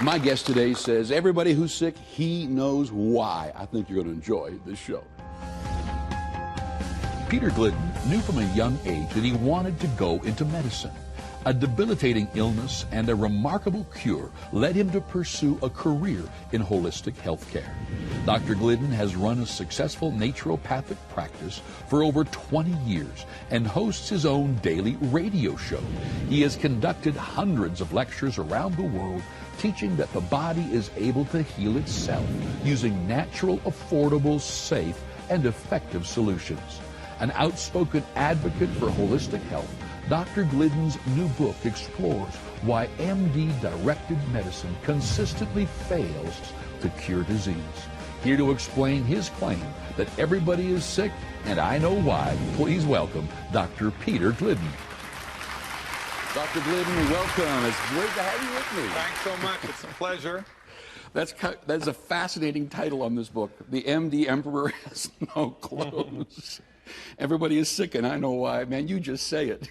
My guest today says everybody who's sick, he knows why. I think you're going to enjoy this show. Peter Glidden knew from a young age that he wanted to go into medicine. A debilitating illness and a remarkable cure led him to pursue a career in holistic health care. Dr. Glidden has run a successful naturopathic practice for over 20 years and hosts his own daily radio show. He has conducted hundreds of lectures around the world teaching that the body is able to heal itself using natural, affordable, safe, and effective solutions. An outspoken advocate for holistic health, Dr. Glidden's new book explores why MD-directed medicine consistently fails to cure disease. Here to explain his claim that everybody is sick, and I know why, please welcome Dr. Peter Glidden. Dr. Glidden, welcome. It's great to have you with me. Thanks so much. It's a pleasure. That's a fascinating title on this book. The MD Emperor Has No Clothes. Everybody is sick, and I know why. Man, you just say it.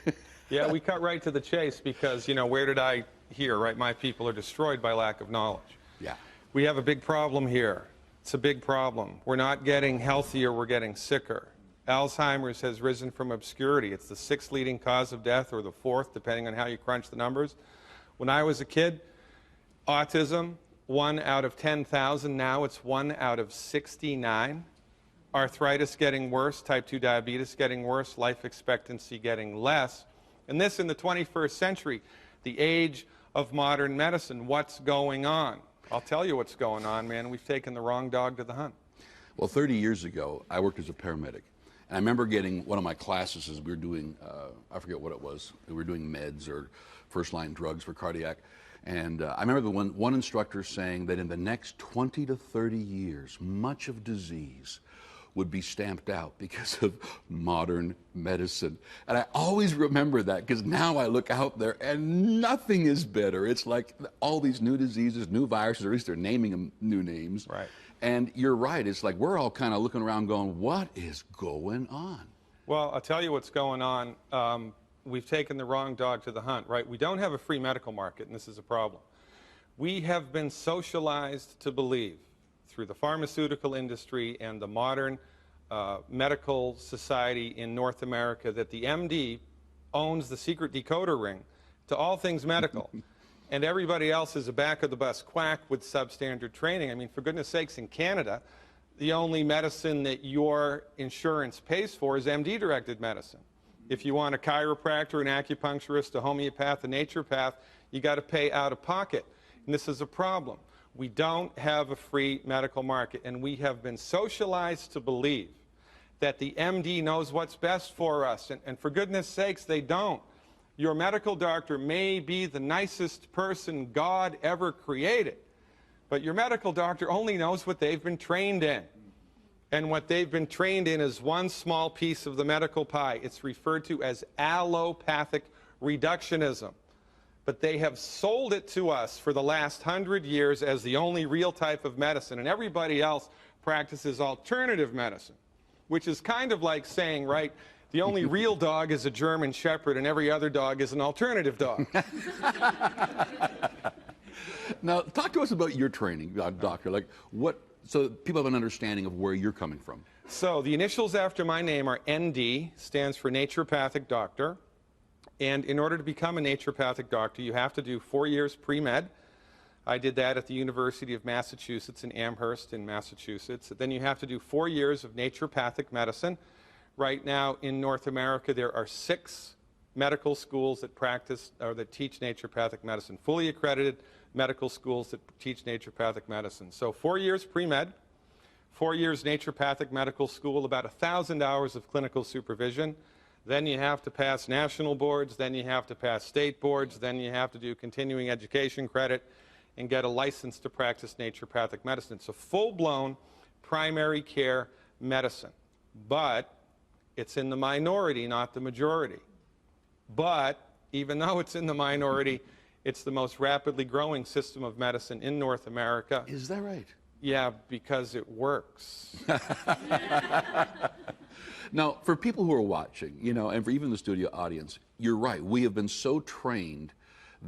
Yeah, we cut right to the chase because, you know, where did I hear, right? My people are destroyed by lack of knowledge. Yeah. We have a big problem here. It's a big problem. We're not getting healthier, we're getting sicker. Alzheimer's has risen from obscurity. It's the 6th leading cause of death, or the 4th, depending on how you crunch the numbers. When I was a kid, autism, 1 out of 10,000. Now it's 1 out of 69. Arthritis getting worse, type 2 diabetes getting worse, life expectancy getting less. And this in the 21st century, the age of modern medicine. What's going on? I'll tell you what's going on, man. We've taken the wrong dog to the hunt. Well, 30 years ago, I worked as a paramedic. And I remember getting one of my classes as we were doing, I forget what it was. We were doing meds or first-line drugs for cardiac. And I remember the one instructor saying that in the next 20 to 30 years, much of disease would be stamped out because of modern medicine. And I always remember that because now I look out there and nothing is better. It's like all these new diseases, new viruses, or at least they're naming them new names. Right. And you're right, it's like we're all kind of looking around going, what is going on? Well, I'll tell you what's going on. We've taken the wrong dog to the hunt, right? We don't have a free medical market, and this is a problem. We have been socialized to believe through the pharmaceutical industry and the modern medical society in North America that the MD owns the secret decoder ring to all things medical. And everybody else is a back-of-the-bus quack with substandard training. I mean, for goodness sakes, in Canada, the only medicine that your insurance pays for is MD-directed medicine. If you want a chiropractor, an acupuncturist, a homeopath, a naturopath, you got to pay out of pocket. And this is a problem. We don't have a free medical market, and we have been socialized to believe that the MD knows what's best for us. And for goodness sakes, they don't. Your medical doctor may be the nicest person God ever created, but your medical doctor only knows what they've been trained in. And what they've been trained in is one small piece of the medical pie. It's referred to as allopathic reductionism. But they have sold it to us for the last 100 years as the only real type of medicine, and everybody else practices alternative medicine, which is kind of like saying, right, the only real dog is a German Shepherd and every other dog is an alternative dog. Now, talk to us about your training, doctor. Like, so people have an understanding of where you're coming from. So the initials after my name are ND, stands for naturopathic doctor. And in order to become a naturopathic doctor, you have to do 4 years pre-med. I did that at the University of Massachusetts in Amherst in Massachusetts. Then you have to do 4 years of naturopathic medicine. Right now in North America, there are 6 medical schools that practice or that teach naturopathic medicine, fully accredited medical schools that teach naturopathic medicine. So 4 years pre-med, 4 years naturopathic medical school, about 1,000 hours of clinical supervision. Then you have to pass national boards, then you have to pass state boards, then you have to do continuing education credit and get a license to practice naturopathic medicine. It's a full-blown primary care medicine. But it's in the minority, not the majority. But even though it's in the minority, it's the most rapidly growing system of medicine in North America. Is that right? Yeah, because it works. Now, for people who are watching, you know, and for even the studio audience, you're right. We have been so trained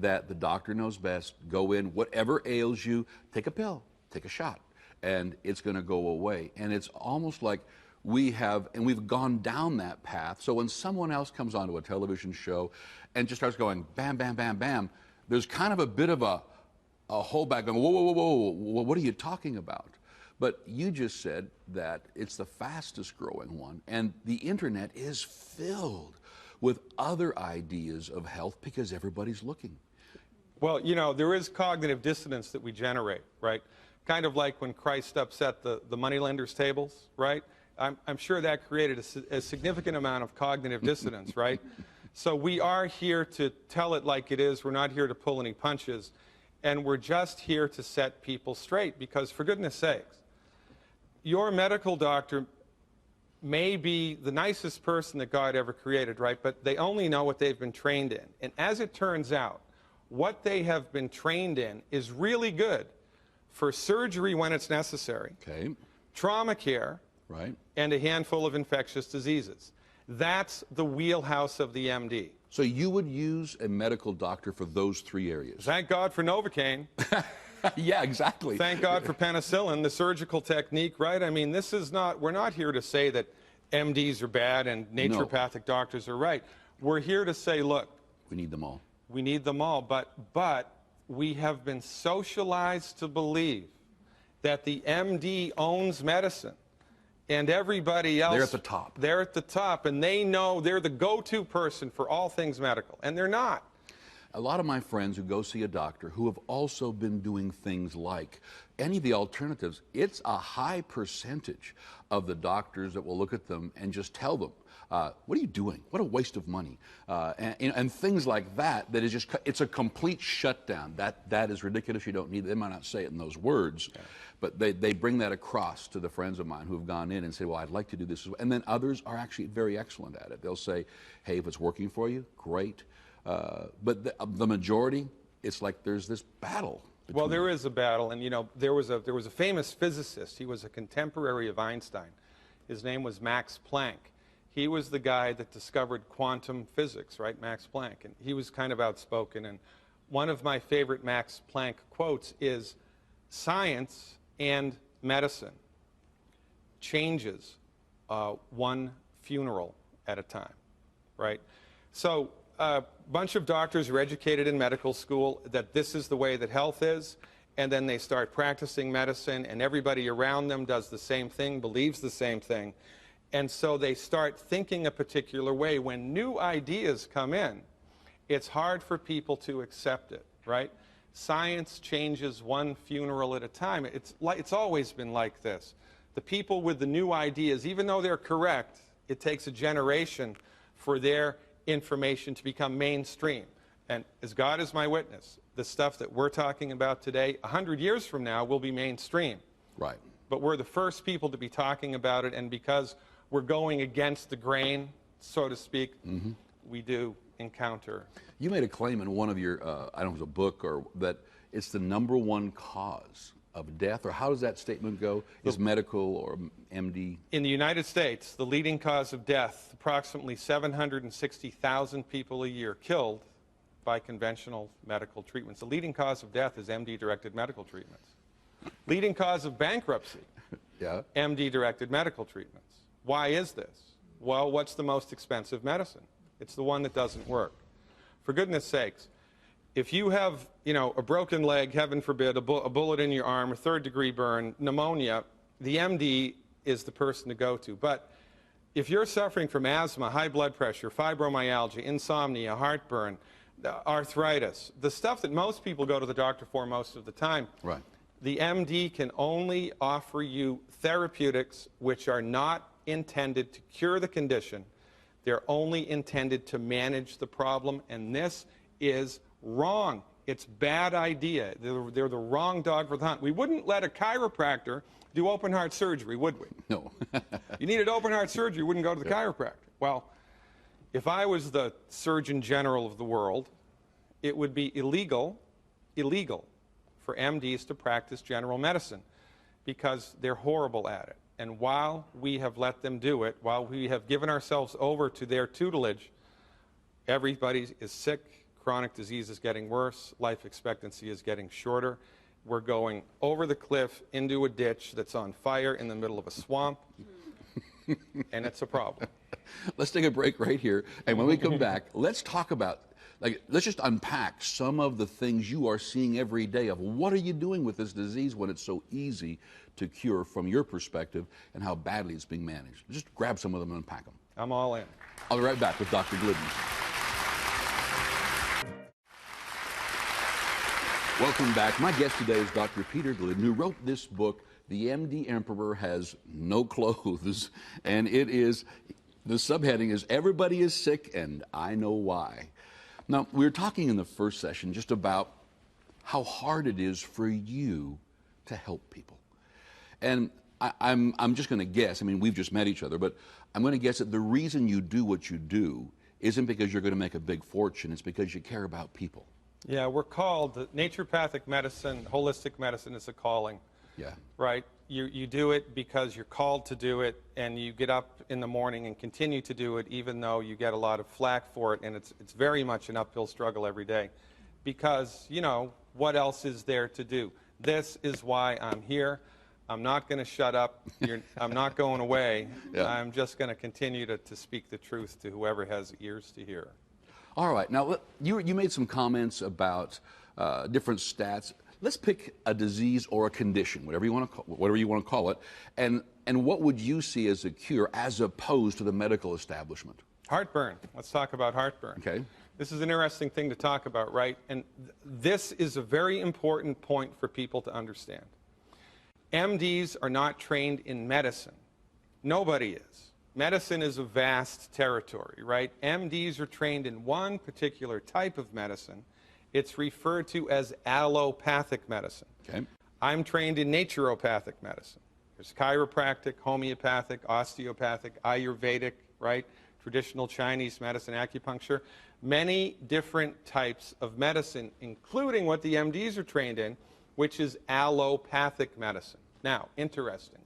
that the doctor knows best. Go in, whatever ails you, take a pill, take a shot, and it's going to go away. And it's almost like we've gone down that path. So when someone else comes onto a television show and just starts going bam, bam, bam, bam, there's kind of a bit of a holdback going, whoa, whoa, whoa, whoa, what are you talking about? But you just said that it's the fastest growing one, and the internet is filled with other ideas of health because everybody's looking. Well, you know, there is cognitive dissonance that we generate, right? Kind of like when Christ upset the moneylenders' tables, right? I'm sure that created a significant amount of cognitive dissonance, right? So we are here to tell it like it is. We're not here to pull any punches. And we're just here to set people straight because, for goodness sakes, your medical doctor may be the nicest person that God ever created, right? But they only know what they've been trained in. And as it turns out, what they have been trained in is really good for surgery when it's necessary, Okay. trauma care, Right. and a handful of infectious diseases. That's the wheelhouse of the MD. So you would use a medical doctor for those three areas? Thank God for Novocaine. Yeah, exactly. Thank God for penicillin, the surgical technique, right? I mean, we're not here to say that MDs are bad and naturopathic doctors are right. We're here to say, look, We need them all. we need them all, but we have been socialized to believe that the MD owns medicine and everybody else. They're at the top. They're at the top, and they know they're the go-to person for all things medical, and they're not. A lot of my friends who go see a doctor who have also been doing things like any of the alternatives, it's a high percentage of the doctors that will look at them and just tell them, what are you doing? What a waste of money. And things like that, that is just, it's a complete shutdown. That is ridiculous. You don't need it. They might not say it in those words, but they bring that across to the friends of mine who have gone in and say, well, I'd like to do this. And then others are actually very excellent at it. They'll say, hey, if it's working for you, great. But the majority, it's like there's this battle. Well, there is a battle, and you know, there was a famous physicist. He was a contemporary of Einstein. His name was Max Planck. He was the guy that discovered quantum physics, right? Max Planck, and he was kind of outspoken. And one of my favorite Max Planck quotes is, "Science and medicine changes one funeral at a time," right? So a bunch of doctors are educated in medical school that this is the way that health is, and then they start practicing medicine, and everybody around them does the same thing, believes the same thing, and so they start thinking a particular way. When new ideas come in, it's hard for people to accept it, right? Science changes one funeral at a time. It's always been like this. The people with the new ideas, even though they're correct, it takes a generation for their information to become mainstream. And as God is my witness, the stuff that we're talking about today, 100 years from now, will be mainstream. Right. But we're the first people to be talking about it, and because we're going against the grain, so to speak, we do encounter. You made a claim in one of your, I don't know if it was a book, or that it's the #1 cause of death, or how does that statement go? Is medical or MD? In the United States, the leading cause of death, approximately 760,000 people a year killed by conventional medical treatments. The leading cause of death is MD-directed medical treatments. Leading cause of bankruptcy, Yeah. MD-directed medical treatments. Why is this? Well, what's the most expensive medicine? It's the one that doesn't work. For goodness sakes, if you have, you know, a broken leg, heaven forbid, a bullet in your arm, a third-degree burn, pneumonia, the MD is the person to go to. But if you're suffering from asthma, high blood pressure, fibromyalgia, insomnia, heartburn, arthritis, the stuff that most people go to the doctor for most of the time, Right. the MD can only offer you therapeutics which are not intended to cure the condition. They're only intended to manage the problem, and this is wrong. It's a bad idea. They're the wrong dog for the hunt. We wouldn't let a chiropractor do open heart surgery, would we? No. You needed open heart surgery, you wouldn't go to the chiropractor. Well, if I was the Surgeon General of the world, it would be illegal for MDs to practice general medicine because they're horrible at it. And while we have let them do it, while we have given ourselves over to their tutelage, everybody is sick, chronic disease is getting worse, life expectancy is getting shorter. We're going over the cliff into a ditch that's on fire in the middle of a swamp, and it's a problem. Let's take a break right here, and when we come back, let's talk about, let's just unpack some of the things you are seeing every day of what are you doing with this disease when it's so easy to cure from your perspective and how badly it's being managed. Just grab some of them and unpack them. I'm all in. I'll be right back with Dr. Glidden. Welcome back. My guest today is Dr. Peter Glidden, who wrote this book, The MD Emperor Has No Clothes, and it is, the subheading is Everybody is Sick and I Know Why. Now, we were talking in the first session just about how hard it is for you to help people. And I'm just going to guess, I mean, we've just met each other, but I'm going to guess that the reason you do what you do isn't because you're going to make a big fortune, it's because you care about people. Yeah, we're called, naturopathic medicine, holistic medicine is a calling. Yeah. Right? You do it because you're called to do it, and you get up in the morning and continue to do it even though you get a lot of flack for it, and it's very much an uphill struggle every day. Because, you know, what else is there to do? This is why I'm here. I'm not going to shut up. I'm not going away. Yeah. I'm just going to continue to speak the truth to whoever has ears to hear. All right. Now, you made some comments about different stats. Let's pick a disease or a condition, whatever you want to call it, and what would you see as a cure as opposed to the medical establishment? Heartburn. Let's talk about heartburn. Okay. This is an interesting thing to talk about, right? And this is a very important point for people to understand. MDs are not trained in medicine. Nobody is. Medicine is a vast territory, right? MDs are trained in one particular type of medicine. It's referred to as allopathic medicine. Okay. I'm trained in naturopathic medicine. There's chiropractic, homeopathic, osteopathic, Ayurvedic, right? Traditional Chinese medicine, acupuncture. Many different types of medicine, including what the MDs are trained in, which is allopathic medicine. Now, interestingly,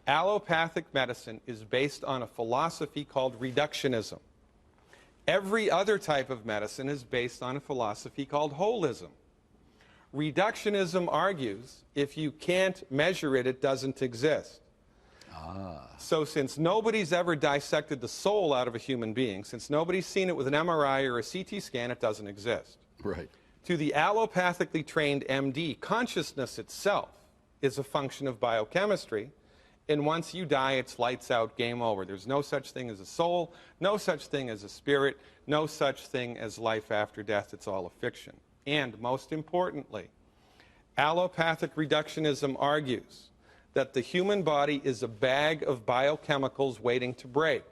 allopathic medicine is based on a philosophy called reductionism. Every other type of medicine is based on a philosophy called holism. Reductionism argues if you can't measure it, it doesn't exist. So since nobody's ever dissected the soul out of a human being, since nobody's seen it with an MRI or a CT scan, it doesn't exist. Right. To the allopathically trained MD, consciousness itself is a function of biochemistry. And once you die, it's lights out, game over. There's no such thing as a soul, no such thing as a spirit, no such thing as life after death. It's all a fiction. And most importantly, allopathic reductionism argues that the human body is a bag of biochemicals waiting to break.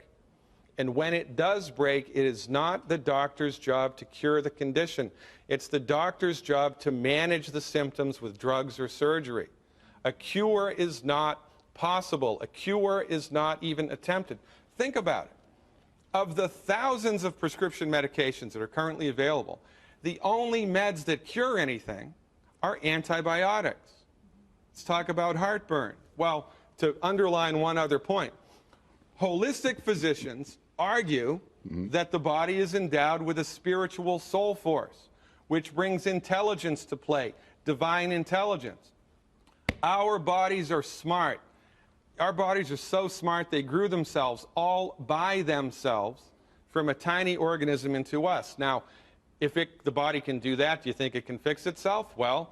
And when it does break, it is not the doctor's job to cure the condition. It's the doctor's job to manage the symptoms with drugs or surgery. A cure is not possible. A cure is not even attempted. Think about it. Of the thousands of prescription medications that are currently available, the only meds that cure anything are antibiotics. Let's talk about heartburn. Well, to underline one other point, holistic physicians argue that the body is endowed with a spiritual soul force, which brings intelligence to play, divine intelligence. Our bodies are smart. Our bodies are so smart they grew themselves all by themselves from a tiny organism into us. Now, if the body can do that, do you think it can fix itself? Well,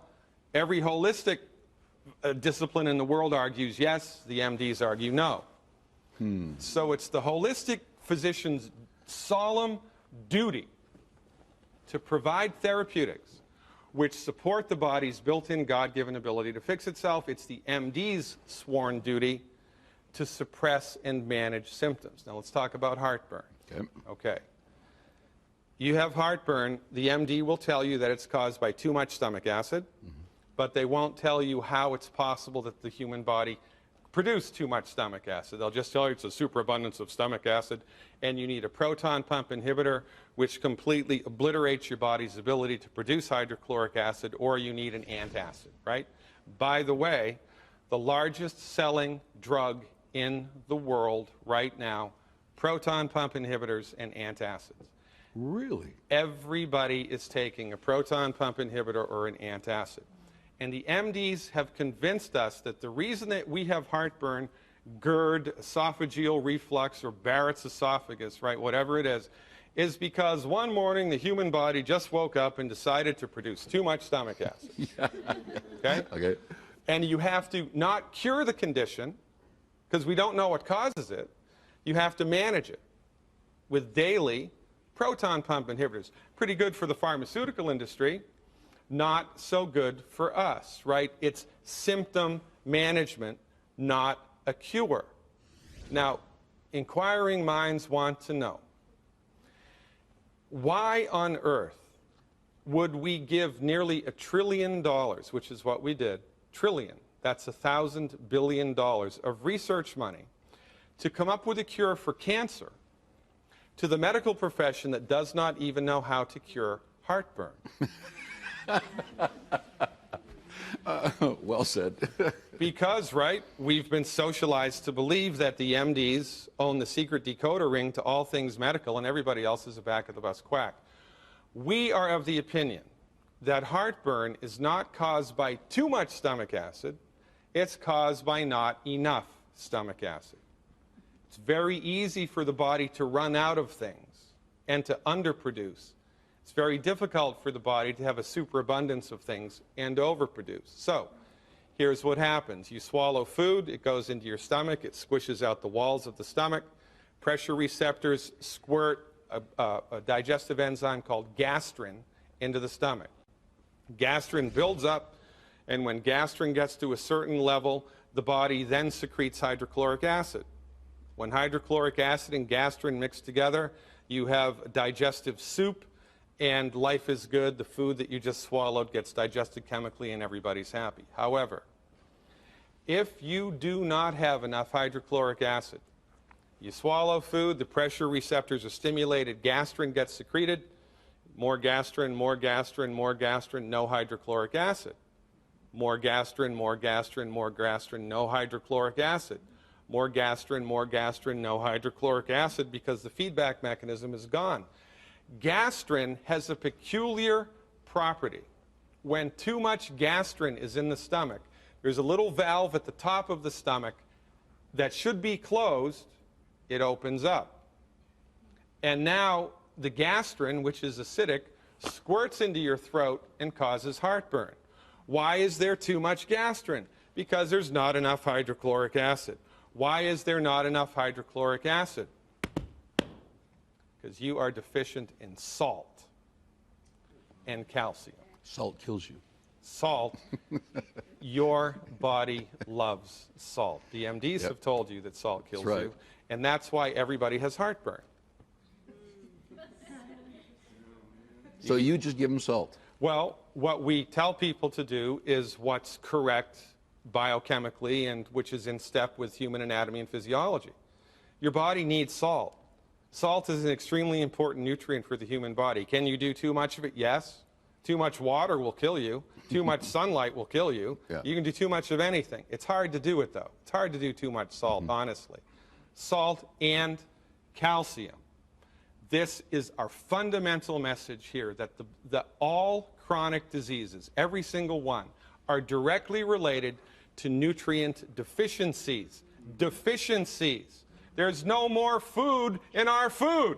every holistic discipline in the world argues yes, the MDs argue no. So it's the holistic physician's solemn duty to provide therapeutics which support the body's built-in God-given ability to fix itself. It's the MD's sworn duty to suppress and manage symptoms. Now let's talk about heartburn. Okay. You have heartburn, the MD will tell you that it's caused by too much stomach acid, but they won't tell you how it's possible that the human body produced too much stomach acid. They'll just tell you it's a superabundance of stomach acid, and you need a proton pump inhibitor, which completely obliterates your body's ability to produce hydrochloric acid, or you need an antacid, right? By the way, the largest selling drug in the world right now, proton pump inhibitors and antacids. Really? Everybody is taking a proton pump inhibitor or an antacid. And the MDs have convinced us that the reason that we have heartburn, GERD, esophageal reflux, or Barrett's esophagus, right, whatever it is because one morning the human body just woke up and decided to produce too much stomach acid. Yeah. Okay? Okay. And you have to not cure the condition, because we don't know what causes it. You have to manage it with daily proton pump inhibitors. Pretty good for the pharmaceutical industry, not so good for us, right? It's symptom management, not a cure. Now, inquiring minds want to know, why on earth would we give nearly $1 trillion, which is what we did, trillion, that's $1,000 billion of research money, to come up with a cure for cancer to the medical profession that does not even know how to cure heartburn? Well said. Because, right, we've been socialized to believe that the MDs own the secret decoder ring to all things medical and everybody else is a back-of-the-bus quack. We are of the opinion that heartburn is not caused by too much stomach acid, it's caused by not enough stomach acid. It's very easy for the body to run out of things and to underproduce. It's very difficult for the body to have a superabundance of things and overproduce. So, here's what happens. You swallow food, it goes into your stomach, it squishes out the walls of the stomach. Pressure receptors squirt a digestive enzyme called gastrin into the stomach. Gastrin builds up, and when gastrin gets to a certain level, the body then secretes hydrochloric acid. When hydrochloric acid and gastrin mix together, you have digestive soup, and life is good. The food that you just swallowed gets digested chemically, and everybody's happy. However, if you do not have enough hydrochloric acid, you swallow food, the pressure receptors are stimulated, gastrin gets secreted, more gastrin, more gastrin, more gastrin, no hydrochloric acid. More gastrin, more gastrin, more gastrin, no hydrochloric acid. More gastrin, no hydrochloric acid, because the feedback mechanism is gone. Gastrin has a peculiar property. When too much gastrin is in the stomach, there's a little valve at the top of the stomach that should be closed. It opens up. And now the gastrin, which is acidic, squirts into your throat and causes heartburn. Why is there too much gastrin? Because there's not enough hydrochloric acid. Why is there not enough hydrochloric acid? Because you are deficient in salt and calcium. Salt kills you. Salt, your body loves salt. The MDs have told you that salt kills you, and that's why everybody has heartburn. So you just give them salt? Well, what we tell people to do is what's correct biochemically and which is in step with human anatomy and physiology. Your body needs salt. Salt is an extremely important nutrient for the human body. Can you do too much of it? Yes. Too much water will kill you. Too much sunlight will kill you. Yeah. You can do too much of anything. It's hard to do it, though. It's hard to do too much salt, honestly. Salt and calcium. This is our fundamental message here, that all chronic diseases, every single one, are directly related to nutrient deficiencies. Deficiencies. There's no more food in our food.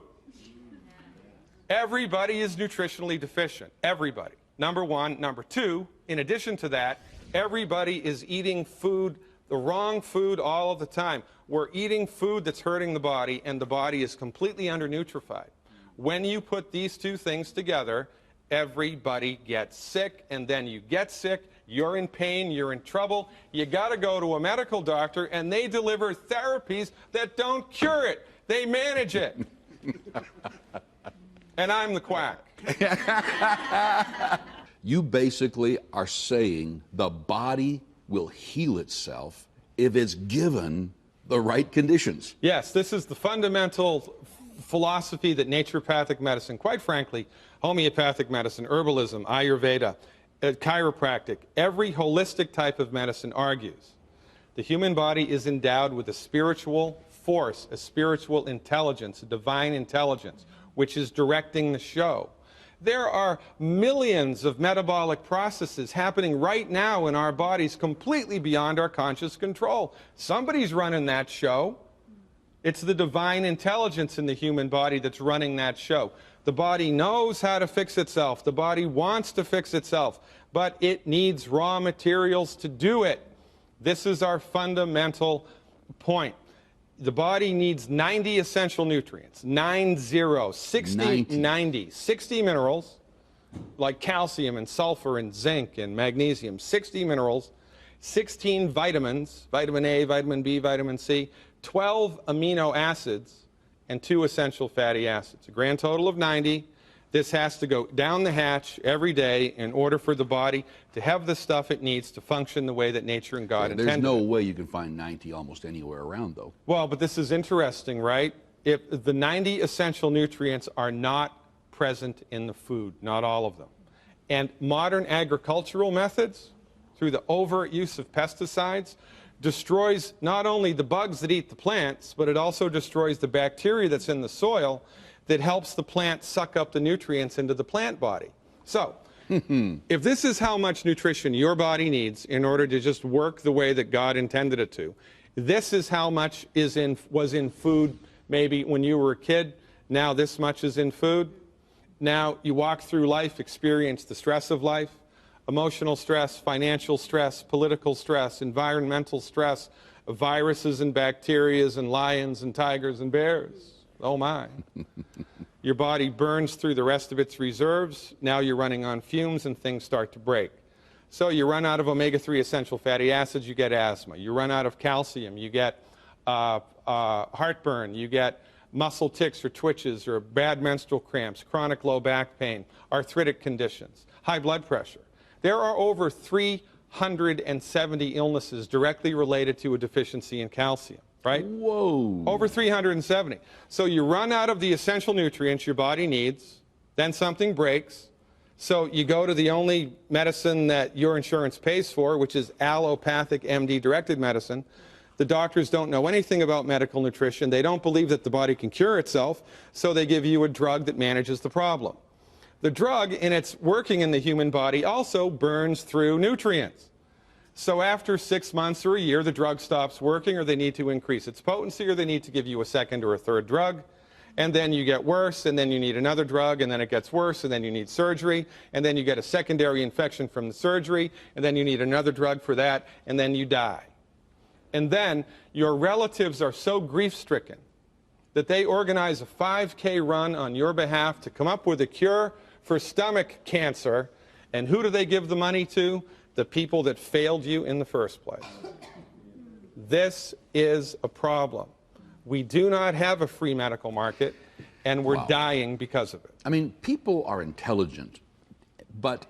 Everybody is nutritionally deficient. Everybody. Number one. Number two, in addition to that, everybody is eating food, the wrong food all of the time. We're eating food that's hurting the body, and the body is completely undernutrified. When you put these two things together, everybody gets sick, and then you get sick, you're in pain, you're in trouble, you got to go to a medical doctor, and they deliver therapies that don't cure it. They manage it. And I'm the quack. You basically are saying the body will heal itself if it's given the right conditions. Yes, this is the fundamental philosophy that naturopathic medicine, quite frankly, homeopathic medicine, herbalism, Ayurveda, chiropractic, every holistic type of medicine argues. The human body is endowed with a spiritual force, a spiritual intelligence, a divine intelligence. which is directing the show. There are millions of metabolic processes happening right now in our bodies completely beyond our conscious control. Somebody's running that show. It's the divine intelligence in the human body that's running that show. The body knows how to fix itself. The body wants to fix itself, but it needs raw materials to do it. This is our fundamental point. The body needs 90 essential nutrients, 60 minerals, like calcium and sulfur and zinc and magnesium, 60 minerals, 16 vitamins, vitamin A, vitamin B, vitamin C, 12 amino acids, and 2 essential fatty acids. A grand total of 90. This has to go down the hatch every day in order for the body to have the stuff it needs to function the way that nature and God intended. There's no way you can find 90 almost anywhere around, though. Well, but this is interesting, right? If the 90 essential nutrients are not present in the food, not all of them. And modern agricultural methods, through the overt use of pesticides, destroys not only the bugs that eat the plants, but it also destroys the bacteria that's in the soil that helps the plant suck up the nutrients into the plant body. So, if this is how much nutrition your body needs in order to just work the way that God intended it to, this is how much was in food maybe when you were a kid, now this much is in food. Now you walk through life, experience the stress of life, emotional stress, financial stress, political stress, environmental stress, viruses and bacteria and lions and tigers and bears. Oh my. Your body burns through the rest of its reserves. Now you're running on fumes and things start to break. So you run out of omega-3 essential fatty acids, you get asthma. You run out of calcium, you get heartburn, you get muscle tics or twitches or bad menstrual cramps, chronic low back pain, arthritic conditions, high blood pressure. There are over 370 illnesses directly related to a deficiency in calcium. Right? Whoa. Over 370. So you run out of the essential nutrients your body needs, then something breaks, so you go to the only medicine that your insurance pays for, which is allopathic MD-directed medicine. The doctors don't know anything about medical nutrition. They don't believe that the body can cure itself, so they give you a drug that manages the problem. The drug, in its working in the human body, also burns through nutrients. So after 6 months or a year, the drug stops working, or they need to increase its potency, or they need to give you a second or a third drug. And then you get worse, and then you need another drug, and then it gets worse, and then you need surgery, and then you get a secondary infection from the surgery, and then you need another drug for that, and then you die. And then your relatives are so grief-stricken that they organize a 5K run on your behalf to come up with a cure for stomach cancer. And who do they give the money to? The people that failed you in the first place. This is a problem. We do not have a free medical market, and we're dying because of it. I mean, people are intelligent, but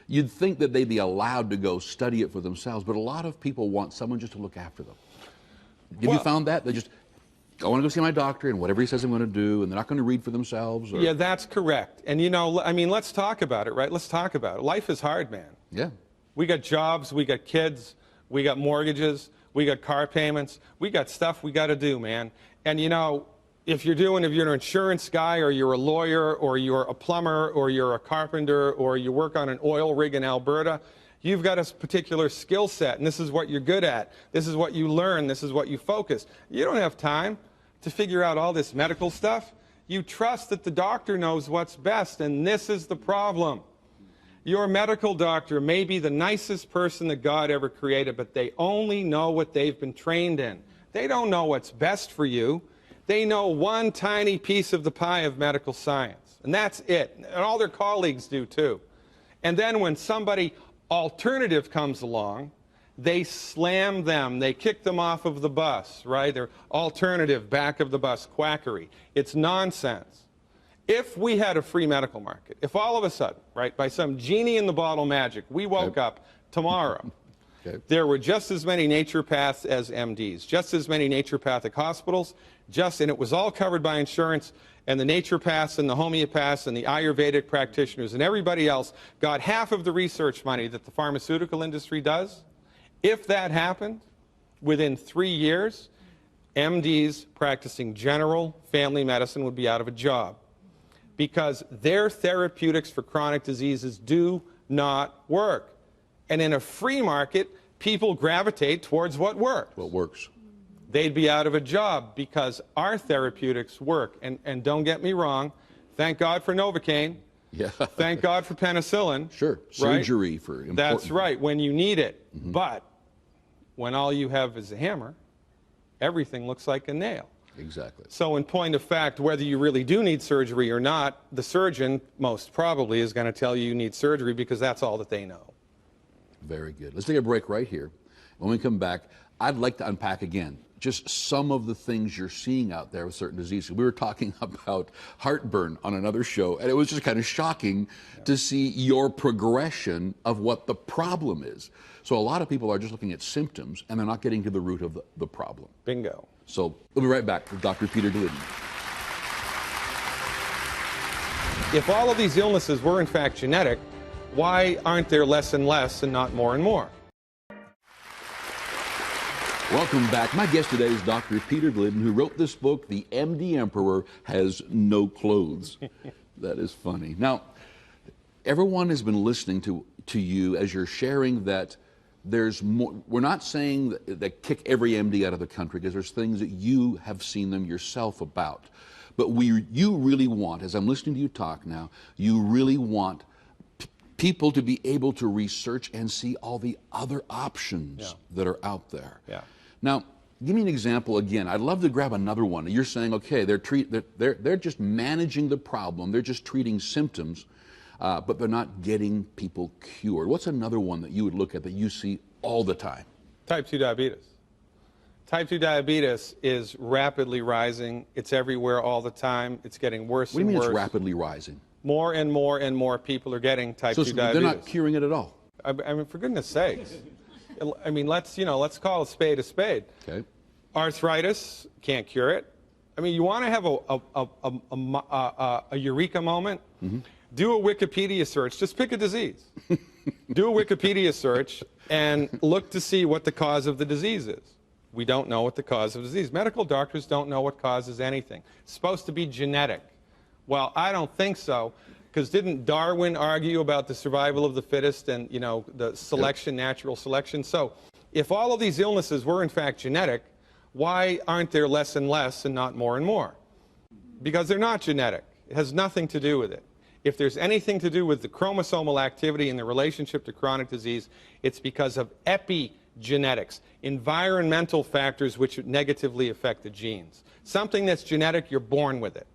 you'd think that they'd be allowed to go study it for themselves, but a lot of people want someone just to look after them. Have you found that? They just, I want to go see my doctor, and whatever he says I'm going to do, and they're not going to read for themselves? Or... Yeah, that's correct. And you know, I mean, let's talk about it, right? Let's talk about it. Life is hard, man. Yeah. We got jobs, we got kids, we got mortgages, we got car payments, we got stuff we got to do, man. And you know, if you're an insurance guy, or you're a lawyer, or you're a plumber, or you're a carpenter, or you work on an oil rig in Alberta, you've got a particular skill set, and this is what you're good at. This is what you learn. This is what you focus. You don't have time to figure out all this medical stuff. You trust that the doctor knows what's best, and this is the problem. Your medical doctor may be the nicest person that God ever created, but they only know what they've been trained in. They don't know what's best for you. They know one tiny piece of the pie of medical science, and that's it. And all their colleagues do too. And then when somebody alternative comes along, they slam them. They kick them off of the bus, right? They're alternative, back of the bus, quackery. It's nonsense. If we had a free medical market, if all of a sudden, right, by some genie in the bottle magic, we woke up tomorrow, there were just as many naturopaths as MDs, just as many naturopathic hospitals, and it was all covered by insurance, and the naturopaths and the homeopaths and the Ayurvedic practitioners and everybody else got half of the research money that the pharmaceutical industry does. If that happened, within 3 years, MDs practicing general family medicine would be out of a job. because their therapeutics for chronic diseases do not work. And in a free market, people gravitate towards what works. What works. They'd be out of a job because our therapeutics work. And don't get me wrong, thank God for Novocaine. Yeah. Thank God for penicillin. Sure. Surgery right? for important. That's right, when you need it. But when all you have is a hammer, everything looks like a nail. Exactly. So in point of fact, whether you really do need surgery or not, the surgeon most probably is going to tell you need surgery because that's all that they know. Very good. Let's take a break right here. When we come back, I'd like to unpack again just some of the things you're seeing out there with certain diseases. We were talking about heartburn on another show, and it was just kind of shocking to see your progression of what the problem is. So a lot of people are just looking at symptoms, and they're not getting to the root of the problem. Bingo. So we'll be right back with Dr. Peter Glidden. If all of these illnesses were in fact genetic, why aren't there less and less and not more and more? Welcome back. My guest today is Dr. Peter Glidden, who wrote this book, The MD Emperor Has No Clothes. That is funny. Now, everyone has been listening to you as you're sharing that there's more. We're not saying that kick every MD out of the country, because there's things that you have seen them yourself about. But you really want, as I'm listening to you talk now, you really want people to be able to research and see all the other options that are out there. Yeah. Now, give me an example again. I'd love to grab another one. You're saying, okay, they're just managing the problem. They're just treating symptoms, but they're not getting people cured. What's another one that you would look at that you see all the time? Type 2 diabetes. Type 2 diabetes is rapidly rising. It's everywhere all the time. It's getting worse and worse. What do you mean it's rapidly rising? More and more and more people are getting type 2 diabetes. They're not curing it at all. I mean, for goodness sakes. I mean, let's call a spade a spade. Okay. Arthritis, can't cure it. I mean, you want to have a eureka moment? Do a Wikipedia search. Just pick a disease. Do a Wikipedia search and look to see what the cause of the disease is. We don't know what the cause of the disease. Medical doctors don't know what causes anything. It's supposed to be genetic. Well, I don't think so, because didn't Darwin argue about the survival of the fittest and, you know, the selection, natural selection? So if all of these illnesses were in fact genetic, why aren't there less and less and not more and more? Because they're not genetic. It has nothing to do with it. If there's anything to do with the chromosomal activity and the relationship to chronic disease, it's because of epigenetics, environmental factors which negatively affect the genes. Something that's genetic, you're born with it.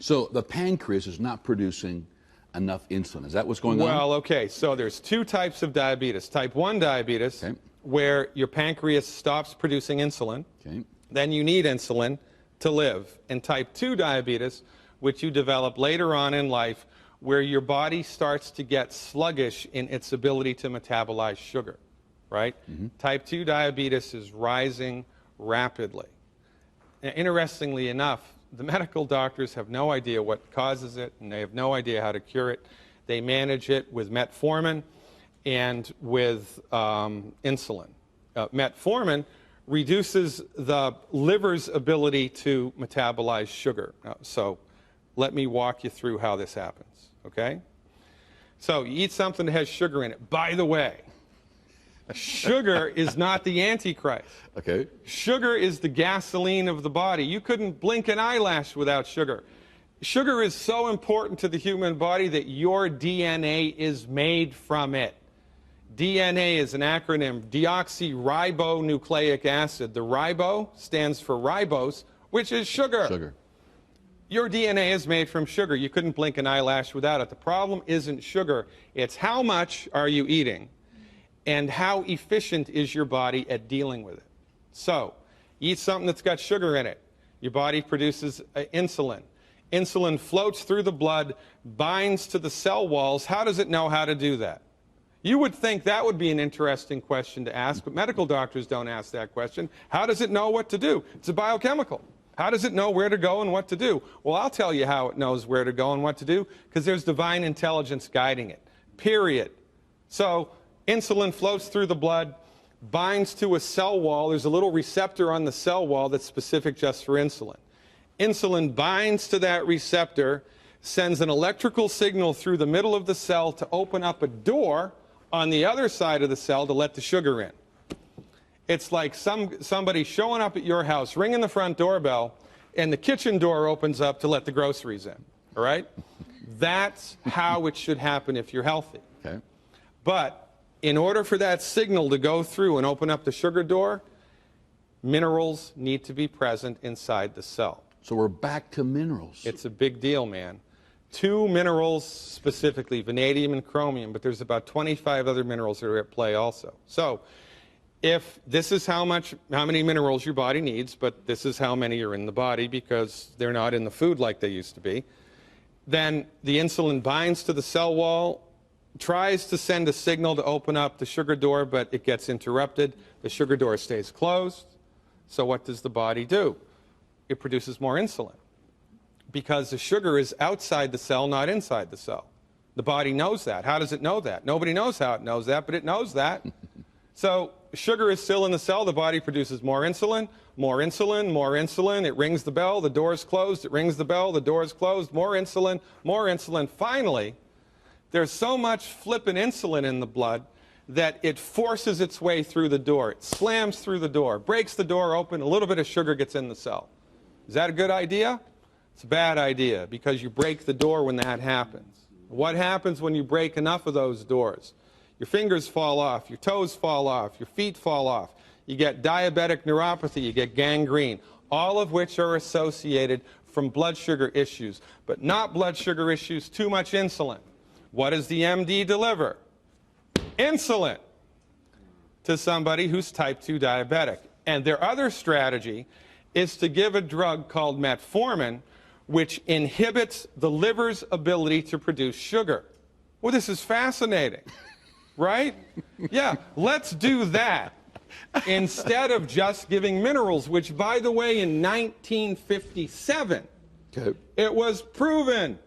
So the pancreas is not producing enough insulin. Is that what's going on? Well, okay, so there's two types of diabetes. Type 1 diabetes, where your pancreas stops producing insulin. Then you need insulin to live. And type 2 diabetes, which you develop later on in life, where your body starts to get sluggish in its ability to metabolize sugar, right? Type 2 diabetes is rising rapidly. Now, interestingly enough, the medical doctors have no idea what causes it, and they have no idea how to cure it. They manage it with metformin and with insulin. Metformin reduces the liver's ability to metabolize sugar. So let me walk you through how this happens, okay? So you eat something that has sugar in it. By the way, sugar is not the Antichrist. Okay. Sugar is the gasoline of the body. You couldn't blink an eyelash without sugar. Sugar is so important to the human body that your DNA is made from it. DNA is an acronym, deoxyribonucleic acid. The ribo stands for ribose, which is sugar. Sugar. Your DNA is made from sugar. You couldn't blink an eyelash without it. The problem isn't sugar. It's how much are you eating, and how efficient is your body at dealing with it. So, eat something that's got sugar in it. Your body produces insulin. Insulin floats through the blood, binds to the cell walls. How does it know how to do that? You would think that would be an interesting question to ask, but medical doctors don't ask that question. How does it know what to do? It's a biochemical. How does it know where to go and what to do? Well, I'll tell you how it knows where to go and what to do, because there's divine intelligence guiding it, period. So, insulin floats through the blood, binds to a cell wall. There's a little receptor on the cell wall that's specific just for insulin. Insulin binds to that receptor, sends an electrical signal through the middle of the cell to open up a door on the other side of the cell to let the sugar in. It's like somebody showing up at your house, ringing the front doorbell, and the kitchen door opens up to let the groceries in, all right? That's how it should happen if you're healthy. Okay. But in order for that signal to go through and open up the sugar door, minerals need to be present inside the cell. So we're back to minerals. It's a big deal, man. 2 minerals specifically, vanadium and chromium, but there's about 25 other minerals that are at play also. So if this is how many minerals your body needs, but this is how many are in the body because they're not in the food like they used to be, then the insulin binds to the cell wall, tries to send a signal to open up the sugar door, but it gets interrupted. The sugar door stays closed. So what does the body do? It produces more insulin because the sugar is outside the cell, not inside the cell. The body knows that. How does it know that? Nobody knows how it knows that, but it knows that. So sugar is still in the cell. The body produces more insulin, more insulin, more insulin. It rings the bell. The door is closed. It rings the bell. The door is closed. More insulin, more insulin. Finally, there's so much flippin' insulin in the blood that it forces its way through the door. It slams through the door, breaks the door open, a little bit of sugar gets in the cell. Is that a good idea? It's a bad idea because you break the door when that happens. What happens when you break enough of those doors? Your fingers fall off, your toes fall off, your feet fall off. You get diabetic neuropathy, you get gangrene, all of which are associated from blood sugar issues, but not blood sugar issues, too much insulin. What does the MD deliver? Insulin to somebody who's type 2 diabetic. And their other strategy is to give a drug called metformin, which inhibits the liver's ability to produce sugar. Well, this is fascinating, right? Yeah, let's do that instead of just giving minerals, which, by the way, in 1957, it was proven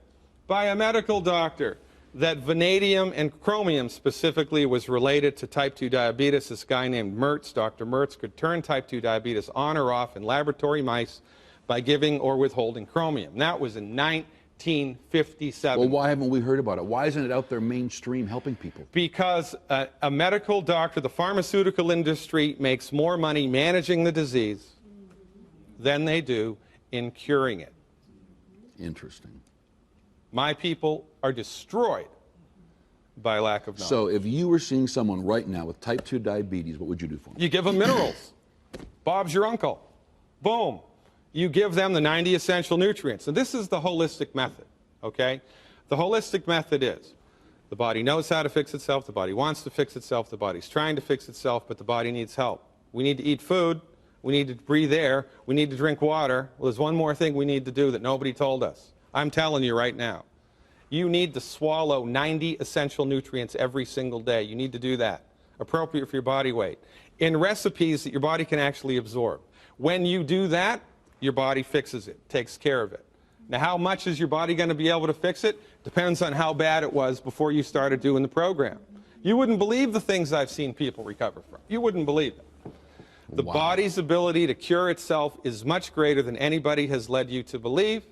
by a medical doctor that vanadium and chromium specifically was related to type 2 diabetes. This guy named Mertz, Dr. Mertz, could turn type 2 diabetes on or off in laboratory mice by giving or withholding chromium. That was in 1957. Well, why haven't we heard about it? Why isn't it out there mainstream helping people? Because a medical doctor, the pharmaceutical industry, makes more money managing the disease than they do in curing it. Interesting. My people are destroyed by lack of knowledge. So if you were seeing someone right now with type 2 diabetes, what would you do for them? You give them minerals. Bob's your uncle. Boom. You give them the 90 essential nutrients. And this is the holistic method, okay? The holistic method is the body knows how to fix itself, the body wants to fix itself, the body's trying to fix itself, but the body needs help. We need to eat food, we need to breathe air, we need to drink water. Well, there's one more thing we need to do that nobody told us. I'm telling you right now. You need to swallow 90 essential nutrients every single day. You need to do that, appropriate for your body weight, in recipes that your body can actually absorb. When you do that, your body fixes it, takes care of it. Now, how much is your body going to be able to fix it? Depends on how bad it was before you started doing the program. You wouldn't believe the things I've seen people recover from. You wouldn't believe it. The body's ability to cure itself is much greater than anybody has led you to believe.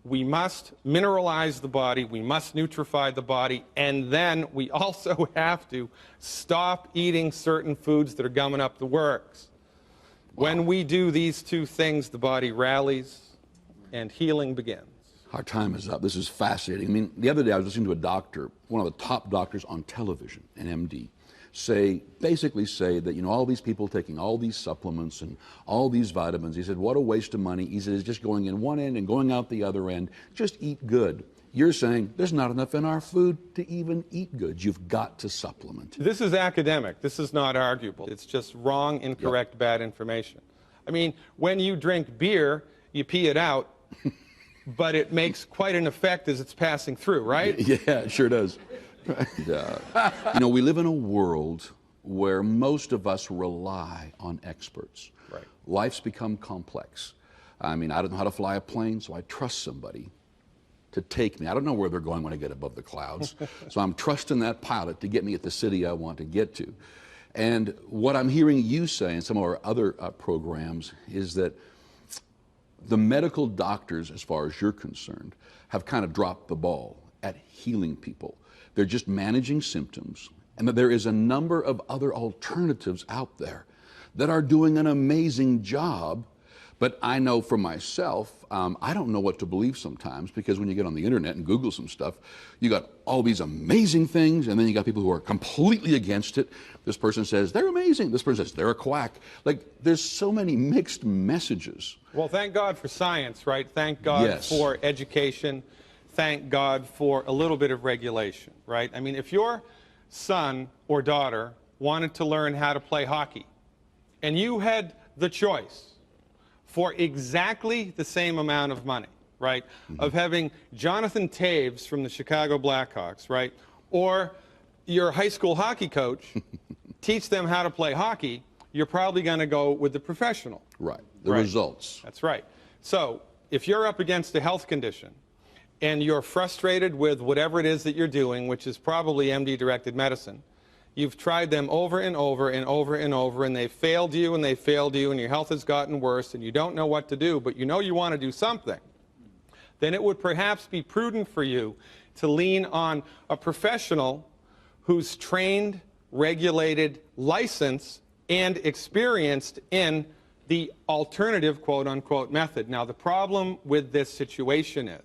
We must mineralize the body, we must nutrify the body, and then we also have to stop eating certain foods that are gumming up the works. When we do these two things, the body rallies and healing begins. Our time is up. This is fascinating. I mean, the other day I was listening to a doctor, one of the top doctors on television, an MD, basically say that, you know, all these people taking all these supplements and all these vitamins, he said, what a waste of money. He said, it's just going in one end and going out the other end. Just eat good. You're saying there's not enough in our food to even eat good. You've got to supplement. This is academic. This is not arguable. It's just wrong, incorrect, bad information. I mean, when you drink beer, you pee it out, but it makes quite an effect as it's passing through, right? Yeah, it sure does. You know, we live in a world where most of us rely on experts. Right. Life's become complex. I mean, I don't know how to fly a plane, so I trust somebody to take me. I don't know where they're going when I get above the clouds, so I'm trusting that pilot to get me at the city I want to get to. And what I'm hearing you say in some of our other programs is that the medical doctors, as far as you're concerned, have kind of dropped the ball at healing people. They're just managing symptoms, and that there is a number of other alternatives out there that are doing an amazing job. But I know for myself, I don't know what to believe sometimes, because when you get on the internet and Google some stuff, you got all these amazing things, and then you got people who are completely against it. This person says they're amazing. This person says they're a quack. Like, there's so many mixed messages. Well, thank God for science, right? Thank God for education. Thank God for a little bit of regulation, right? I mean, if your son or daughter wanted to learn how to play hockey, and you had the choice for exactly the same amount of money, right, of having Jonathan Taves from the Chicago Blackhawks, right, or your high school hockey coach teach them how to play hockey, you're probably going to go with the professional. Right. The results. That's right. So if you're up against a health condition and you're frustrated with whatever it is that you're doing, which is probably MD-directed medicine, you've tried them over and over and over and over, and they've failed you and they've failed you, and your health has gotten worse, and you don't know what to do, but you know you want to do something, then it would perhaps be prudent for you to lean on a professional who's trained, regulated, licensed, and experienced in the alternative quote-unquote method. Now, the problem with this situation is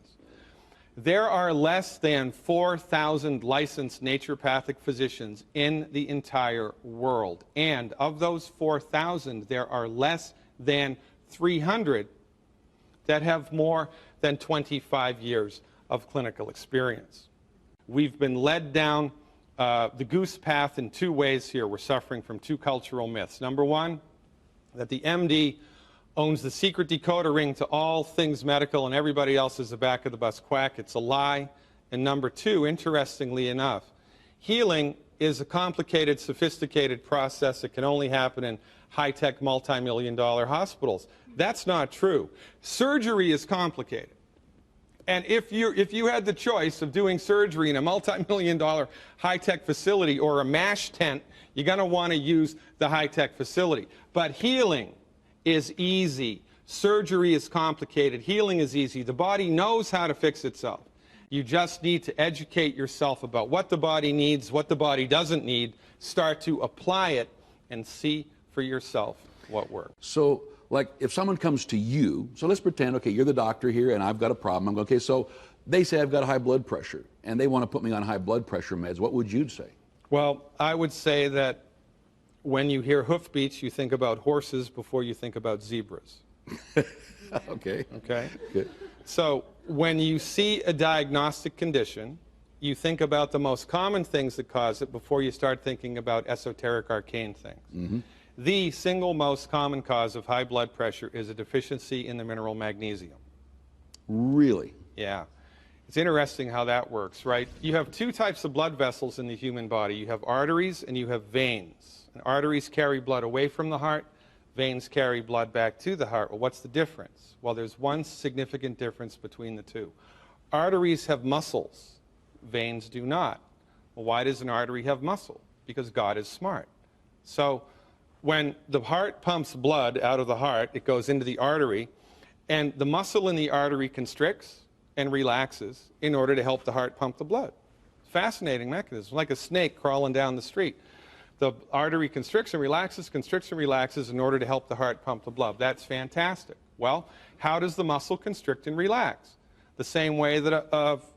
there are less than 4,000 licensed naturopathic physicians in the entire world. And of those 4,000, there are less than 300 that have more than 25 years of clinical experience. We've been led down the goose path in two ways here. We're suffering from two cultural myths. Number one, that the MD owns the secret decoder ring to all things medical and everybody else is a back-of-the-bus quack. It's a lie. And number two, interestingly enough, healing is a complicated, sophisticated process that can only happen in high-tech, multi-million-dollar hospitals. That's not true. Surgery is complicated. And if you had the choice of doing surgery in a multi-million-dollar high-tech facility or a MASH tent, you're going to want to use the high-tech facility. But healing is easy. Surgery is complicated. Healing is easy. The body knows how to fix itself. You just need to educate yourself about what the body needs, what the body doesn't need, start to apply it, and see for yourself what works. So, like, if someone comes to you, so let's pretend, okay, you're the doctor here, and I've got a problem. I'm going, okay, so they say I've got high blood pressure, and they want to put me on high blood pressure meds. What would you say? Well, I would say that when you hear hoofbeats, you think about horses before you think about zebras. Okay. Okay? Good. So when you see a diagnostic condition, you think about the most common things that cause it before you start thinking about esoteric, arcane things. Mm-hmm. The single most common cause of high blood pressure is a deficiency in the mineral magnesium. Really? Yeah. It's interesting how that works, right? You have two types of blood vessels in the human body. You have arteries and you have veins. And arteries carry blood away from the heart. Veins carry blood back to the heart. Well, what's the difference? Well, there's one significant difference between the two. Arteries have muscles. Veins do not. Well, why does an artery have muscle? Because God is smart. So when the heart pumps blood out of the heart, it goes into the artery, and the muscle in the artery constricts and relaxes in order to help the heart pump the blood. Fascinating mechanism, like a snake crawling down the street. The artery constricts and relaxes in order to help the heart pump the blood. That's fantastic. Well, how does the muscle constrict and relax? The same way that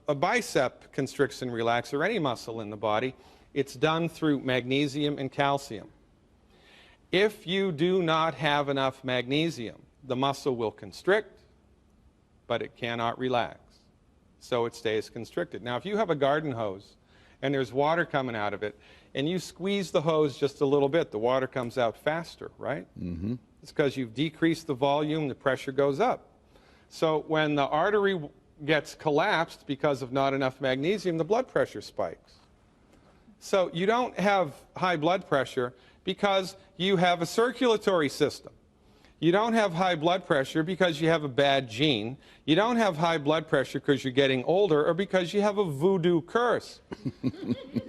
a bicep constricts and relaxes, or any muscle in the body. It's done through magnesium and calcium. If you do not have enough magnesium, the muscle will constrict, but it cannot relax. So it stays constricted. Now, if you have a garden hose and there's water coming out of it, and you squeeze the hose just a little bit, the water comes out faster, right? Mm-hmm. It's because you've decreased the volume, the pressure goes up. So when the artery gets collapsed because of not enough magnesium, the blood pressure spikes. So you don't have high blood pressure because you have a circulatory system. You don't have high blood pressure because you have a bad gene. You don't have high blood pressure because you're getting older or because you have a voodoo curse.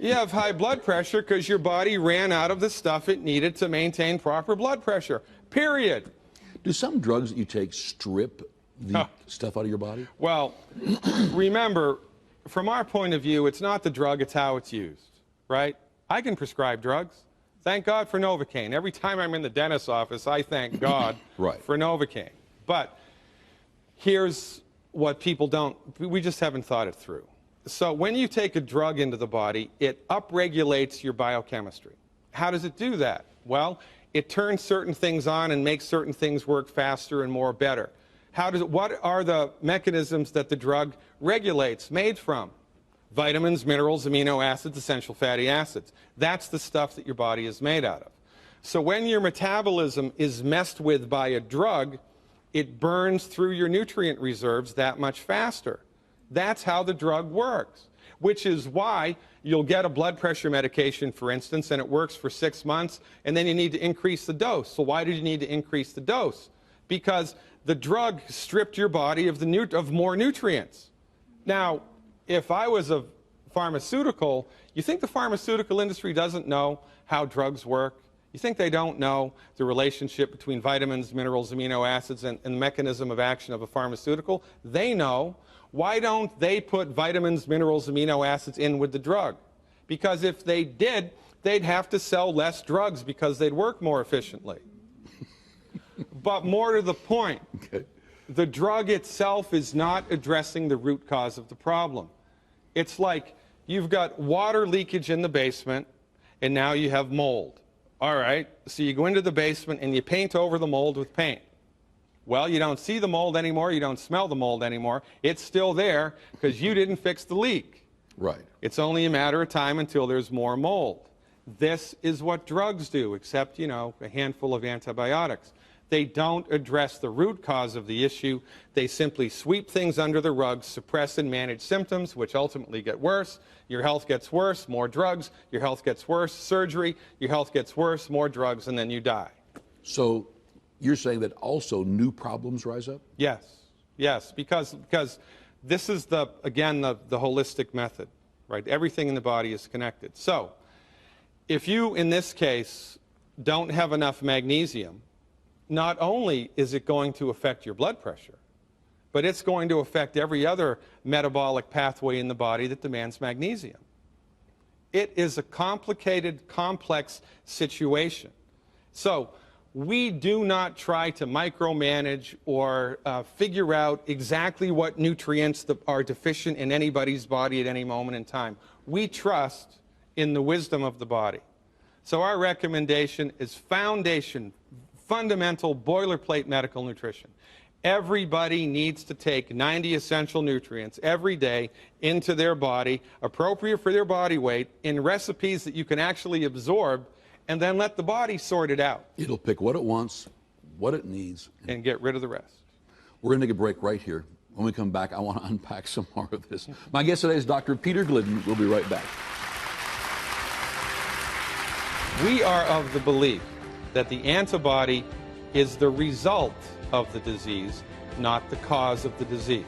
You have high blood pressure because your body ran out of the stuff it needed to maintain proper blood pressure, period. Do some drugs that you take strip the stuff out of your body? Well, remember, from our point of view, it's not the drug, it's how it's used, right? I can prescribe drugs. Thank God for Novocaine. Every time I'm in the dentist's office, I thank God Right. for Novocaine. But here's what people don't, we just haven't thought it through. So when you take a drug into the body, it upregulates your biochemistry. How does it do that? Well, it turns certain things on and makes certain things work faster and more better. What are the mechanisms that the drug regulates made from? Vitamins, minerals, amino acids, essential fatty acids. That's the stuff that your body is made out of. So when your metabolism is messed with by a drug, it burns through your nutrient reserves that much faster. That's how the drug works, which is why you'll get a blood pressure medication, for instance, and it works for 6 months, and then you need to increase the dose. So why did you need to increase the dose? Because the drug stripped your body of more nutrients. Now, if I was a pharmaceutical, you think the pharmaceutical industry doesn't know how drugs work? You think they don't know the relationship between vitamins, minerals, amino acids, and the mechanism of action of a pharmaceutical? They know. Why don't they put vitamins, minerals, amino acids in with the drug? Because if they did, they'd have to sell less drugs because they'd work more efficiently. But more to the point, Okay. the drug itself is not addressing the root cause of the problem. It's like you've got water leakage in the basement, and now you have mold. All right, so you go into the basement and you paint over the mold with paint. Well, you don't see the mold anymore, you don't smell the mold anymore. It's still there because you didn't fix the leak. Right. It's only a matter of time until there's more mold. This is what drugs do, except, you know, a handful of antibiotics. They don't address the root cause of the issue. They simply sweep things under the rug, suppress and manage symptoms, which ultimately get worse. Your health gets worse, more drugs. Your health gets worse, surgery. Your health gets worse, more drugs, and then you die. So you're saying that also new problems rise up? Yes, yes, because this is, again, the holistic method, right? Everything in the body is connected. So if you, in this case, don't have enough magnesium, not only is it going to affect your blood pressure, but it's going to affect every other metabolic pathway in the body that demands magnesium. It is a complicated, complex situation. So we do not try to micromanage or figure out exactly what nutrients are deficient in anybody's body at any moment in time. We trust in the wisdom of the body. So our recommendation is fundamental boilerplate medical nutrition. Everybody needs to take 90 essential nutrients every day into their body, appropriate for their body weight, in recipes that you can actually absorb, and then let the body sort it out. It'll pick what it wants, what it needs. And get rid of the rest. We're going to take a break right here. When we come back, I want to unpack some more of this. My guest today is Dr. Peter Glidden. We'll be right back. We are of the belief that the antibody is the result of the disease, not the cause of the disease.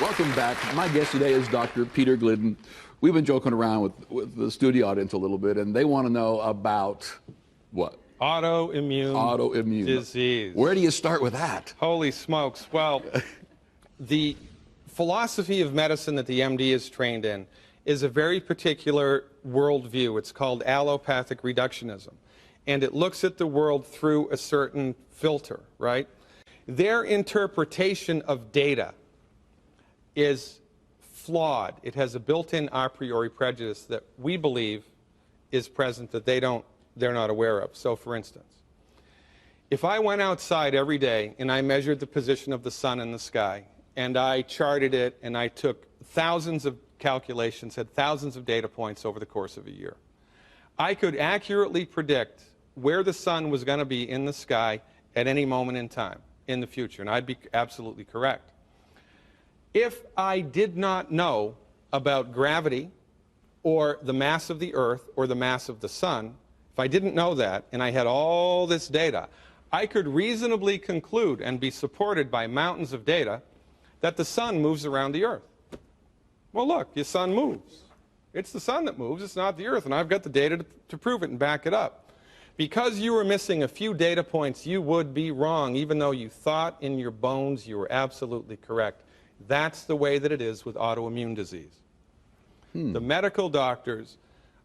Welcome back. My guest today is Dr. Peter Glidden. We've been joking around with the studio audience a little bit, and they want to know about what? Autoimmune disease. Where do you start with that? Holy smokes. Well, the philosophy of medicine that the MD is trained in is a very particular worldview. It's called allopathic reductionism. And it looks at the world through a certain filter, right? Their interpretation of data is flawed. It has a built-in a priori prejudice that we believe is present that they're not aware of. So, for instance, if I went outside every day and I measured the position of the sun in the sky, and I charted it, and I took thousands of calculations, had thousands of data points over the course of a year, I could accurately predict where the sun was going to be in the sky at any moment in time in the future, and I'd be absolutely correct. If I did not know about gravity or the mass of the Earth or the mass of the sun, if I didn't know that and I had all this data, I could reasonably conclude and be supported by mountains of data that the sun moves around the Earth. Well, look, the sun moves. It's the sun that moves, it's not the earth, and I've got the data to prove it and back it up. Because you were missing a few data points, you would be wrong, even though you thought in your bones you were absolutely correct. That's the way that it is with autoimmune disease. The medical doctors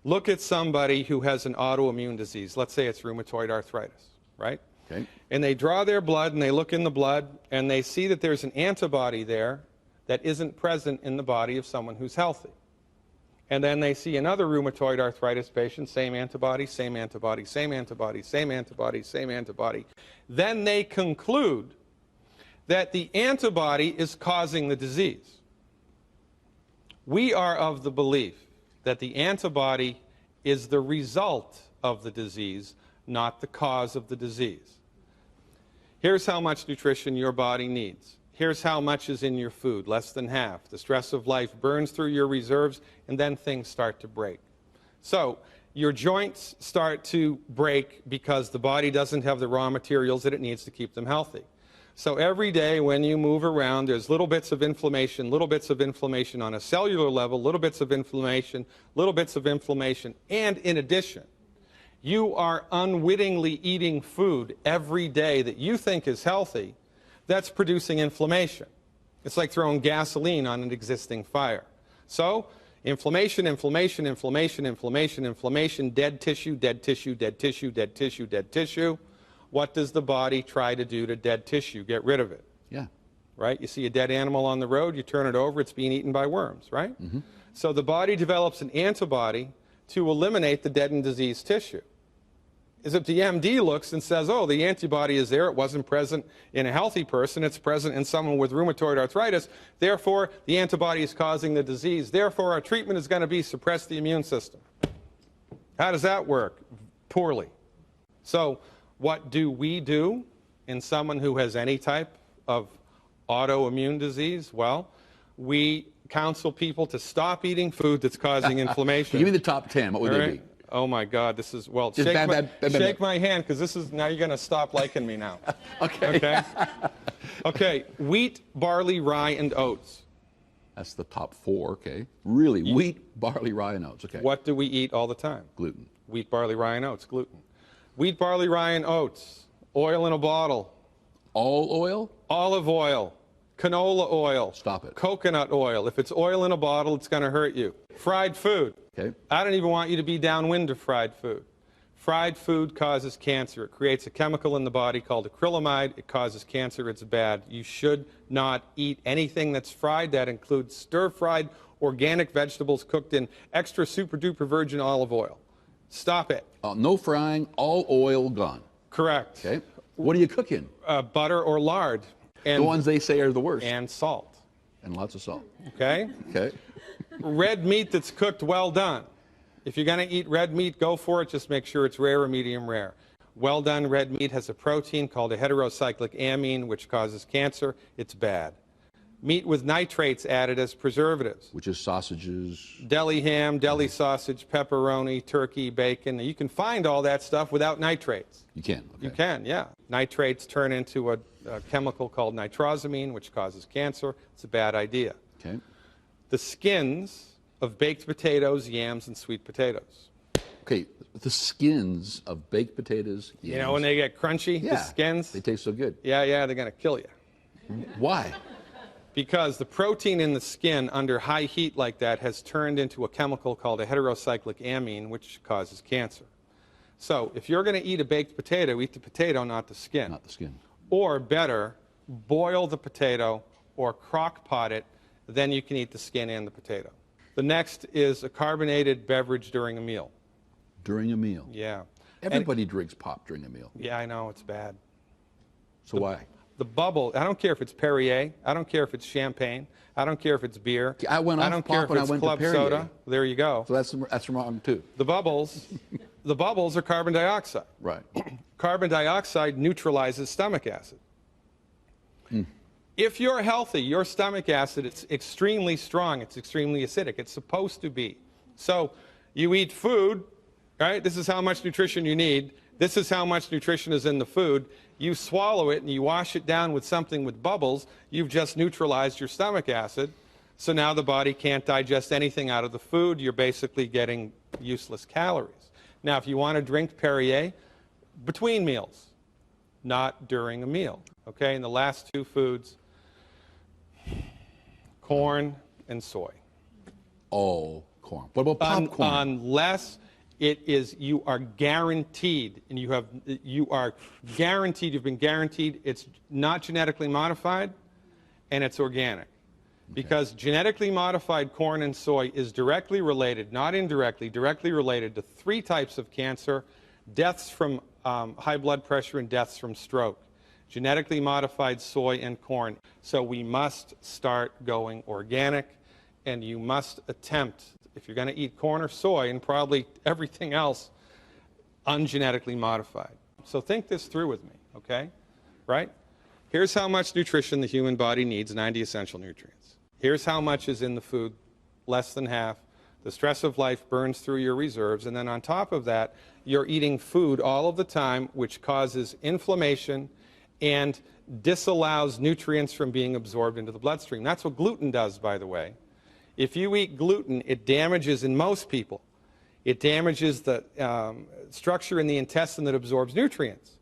look at somebody who has an autoimmune disease. Let's say it's rheumatoid arthritis, right? Okay. And they draw their blood and they look in the blood and they see that there's an antibody there that isn't present in the body of someone who's healthy. And then they see another rheumatoid arthritis patient, same antibody, same antibody, same antibody, same antibody, same antibody. Then they conclude that the antibody is causing the disease. We are of the belief that the antibody is the result of the disease, not the cause of the disease. Here's how much nutrition your body needs. Here's how much is in your food, less than half. The stress of life burns through your reserves, and then things start to break. So your joints start to break because the body doesn't have the raw materials that it needs to keep them healthy. So every day when you move around, there's little bits of inflammation on a cellular level, little bits of inflammation, and in addition, you are unwittingly eating food every day that you think is healthy that's producing inflammation. It's like throwing gasoline on an existing fire. So inflammation, inflammation, inflammation, inflammation, inflammation, dead tissue, dead tissue, dead tissue, dead tissue, dead tissue. What does the body try to do to dead tissue? Get rid of it. Yeah. Right? You see a dead animal on the road, you turn it over, it's being eaten by worms, right? So the body develops an antibody to eliminate the dead and diseased tissue. As if the MD looks and says, oh, the antibody is there, it wasn't present in a healthy person, it's present in someone with rheumatoid arthritis, therefore the antibody is causing the disease, therefore our treatment is going to be suppress the immune system. How does that work? Poorly. So what do we do in someone who has any type of autoimmune disease? Well, we counsel people to stop eating food that's causing inflammation. Give me the top 10. What would they be? Oh my God, this is, well, Just shake my hand, because this is, now you're going to stop liking me now. Okay. Okay? Okay, wheat, barley, rye, and oats. That's the top 4, okay. Really, wheat, barley, rye, and oats, okay. What do we eat all the time? Gluten. Wheat, barley, rye, and oats, gluten. Wheat, barley, rye, and oats. Oil in a bottle. All oil? Olive oil. Canola oil. Stop it. Coconut oil. If it's oil in a bottle, it's going to hurt you. Fried food. Okay. I don't even want you to be downwind of fried food. Fried food causes cancer. It creates a chemical in the body called acrylamide. It causes cancer. It's bad. You should not eat anything that's fried. That includes stir-fried organic vegetables cooked in extra super-duper virgin olive oil. Stop it. No frying, all oil gone. Correct. Okay. What do you cook in? Butter or lard. And, the ones they say are the worst. And salt. And lots of salt. Okay? Okay. Red meat that's cooked well done. If you're going to eat red meat, go for it. Just make sure it's rare or medium rare. Well done red meat has a protein called a heterocyclic amine, which causes cancer. It's bad. Meat with nitrates added as preservatives. Which is sausages. Deli ham, deli sausage, pepperoni, turkey, bacon. You can find all that stuff without nitrates. You can. Okay. You can, yeah. Nitrates turn into a chemical called nitrosamine, which causes cancer. It's a bad idea. Okay. The skins of baked potatoes, yams, and sweet potatoes. Okay, the skins of baked potatoes, yams. You know, when they get crunchy, yeah, the skins? they taste so good. Yeah, they're going to kill you. Why? Because the protein in the skin under high heat like that has turned into a chemical called a heterocyclic amine, which causes cancer. So if you're going to eat a baked potato, eat the potato, not the skin. Not the skin. Or better, boil the potato or crock pot it, then you can eat the skin and the potato. The next is a carbonated beverage during a meal. During a meal? Yeah. Everybody drinks pop during a meal. Yeah, I know, it's bad. So why? The bubble, I don't care if it's Perrier, I don't care if it's champagne, I don't care if it's beer. I went off don't pop care if when I it's went to club Perrier. soda. There you go. So that's wrong too. The bubbles are carbon dioxide. Right. Carbon dioxide neutralizes stomach acid. If you're healthy, your stomach acid is extremely strong. It's extremely acidic. It's supposed to be. So you eat food, right? This is how much nutrition you need. This is how much nutrition is in the food. You swallow it and you wash it down with something with bubbles. You've just neutralized your stomach acid. So now the body can't digest anything out of the food. You're basically getting useless calories. Now, if you want to drink Perrier, between meals, not during a meal. Okay, and the last two foods, corn and soy. All corn. What about popcorn? Unless it is, you are guaranteed, and you've been guaranteed it's not genetically modified and it's organic. Because genetically modified corn and soy is directly related, not indirectly, directly related to 3 types of cancer, deaths from high blood pressure and deaths from stroke. Genetically modified soy and corn. So we must start going organic, and you must attempt, if you're going to eat corn or soy and probably everything else, ungenetically modified. So think this through with me, okay? Right? Here's how much nutrition the human body needs, 90 essential nutrients. Here's how much is in the food, less than half. The stress of life burns through your reserves, and then on top of that, you're eating food all of the time, which causes inflammation and disallows nutrients from being absorbed into the bloodstream. That's what gluten does, by the way. If you eat gluten, it damages, in most people, it damages the structure in the intestine that absorbs nutrients.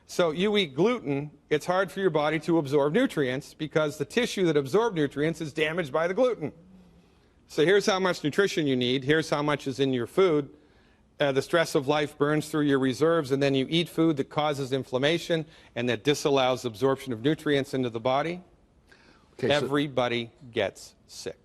So you eat gluten, it's hard for your body to absorb nutrients because the tissue that absorbs nutrients is damaged by the gluten. So here's how much nutrition you need. Here's how much is in your food. The stress of life burns through your reserves, and then you eat food that causes inflammation and that disallows absorption of nutrients into the body. Okay, everybody gets sick.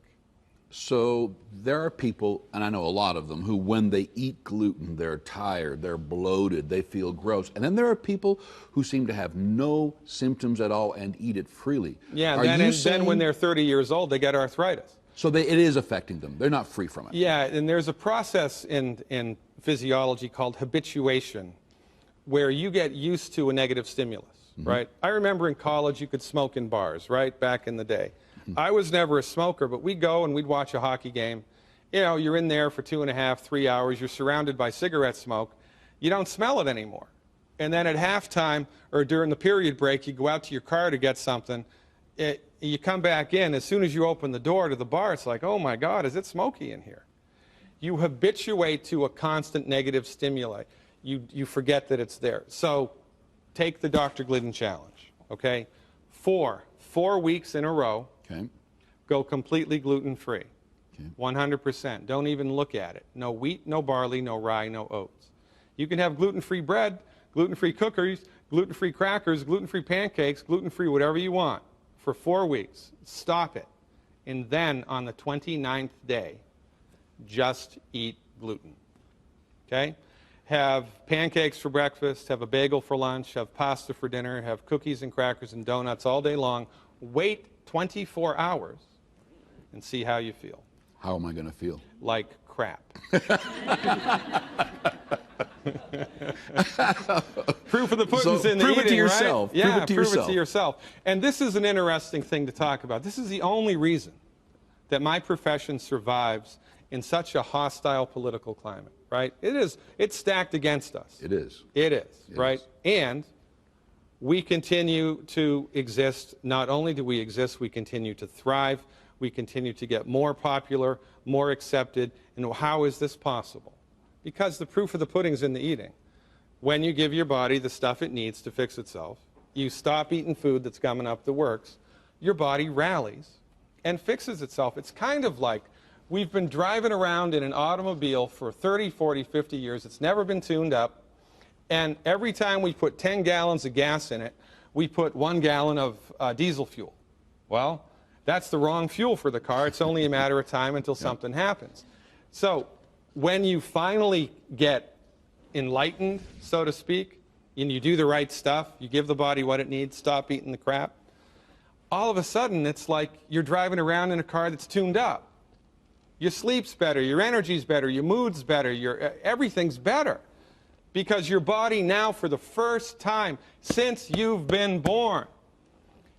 So there are people, and I know a lot of them, who when they eat gluten, they're tired, they're bloated, they feel gross. And then there are people who seem to have no symptoms at all and eat it freely. Yeah, and then when they're 30 years old, they get arthritis. So it is affecting them. They're not free from it. Yeah, and there's a process in physiology called habituation, where you get used to a negative stimulus, right? I remember in college you could smoke in bars, right, back in the day. I was never a smoker, but we'd go and we'd watch a hockey game. You know, you're in there for 2.5, 3 hours. You're surrounded by cigarette smoke. You don't smell it anymore. And then at halftime or during the period break, you go out to your car to get something. You come back in. As soon as you open the door to the bar, it's like, oh, my God, is it smoky in here? You habituate to a constant negative stimuli. You forget that it's there. So take the Dr. Glidden challenge, okay? 4 weeks in a row. Okay. Go completely gluten-free, 100%. Don't even look at it. No wheat, no barley, no rye, no oats. You can have gluten-free bread, gluten-free cookies, gluten-free crackers, gluten-free pancakes, gluten-free whatever you want for 4 weeks. Stop it. And then on the 29th day, just eat gluten. Okay? Have pancakes for breakfast, have a bagel for lunch, have pasta for dinner, have cookies and crackers and donuts all day long. Wait 24 hours and see how you feel. How am I going to feel? Like crap. Proof of the pudding's in the prove eating, it to yourself. Right? Yeah, prove it to yourself. And this is an interesting thing to talk about. This is the only reason that my profession survives in such a hostile political climate, right? It's stacked against us. It is. It is, right? And we continue to exist. Not only do we exist, we continue to thrive. We continue to get more popular, more accepted. And how is this possible? Because the proof of the pudding's in the eating. When you give your body the stuff it needs to fix itself, you stop eating food that's coming up the works, your body rallies and fixes itself. It's kind of like we've been driving around in an automobile for 30, 40, 50 years. It's never been tuned up. And every time we put 10 gallons of gas in it, we put 1 gallon of diesel fuel. Well, that's the wrong fuel for the car. It's only a matter of time until something happens. So when you finally get enlightened, so to speak, and you do the right stuff, you give the body what it needs, stop eating the crap, all of a sudden it's like you're driving around in a car that's tuned up. Your sleep's better, your energy's better, your mood's better, everything's better. Because your body now, for the first time since you've been born,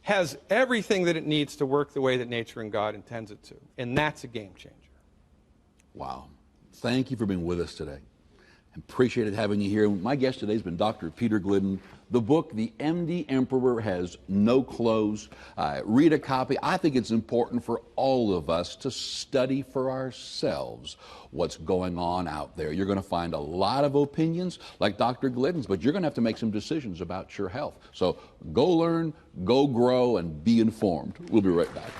has everything that it needs to work the way that nature and God intends it to. And that's a game changer. Wow. Thank you for being with us today. Appreciated having you here. My guest today has been Dr. Peter Glidden. The book, The MD Emperor Has No Clothes. Read a copy. I think it's important for all of us to study for ourselves what's going on out there. You're going to find a lot of opinions like Dr. Glidden's, but you're going to have to make some decisions about your health. So go learn, go grow, and be informed. We'll be right back.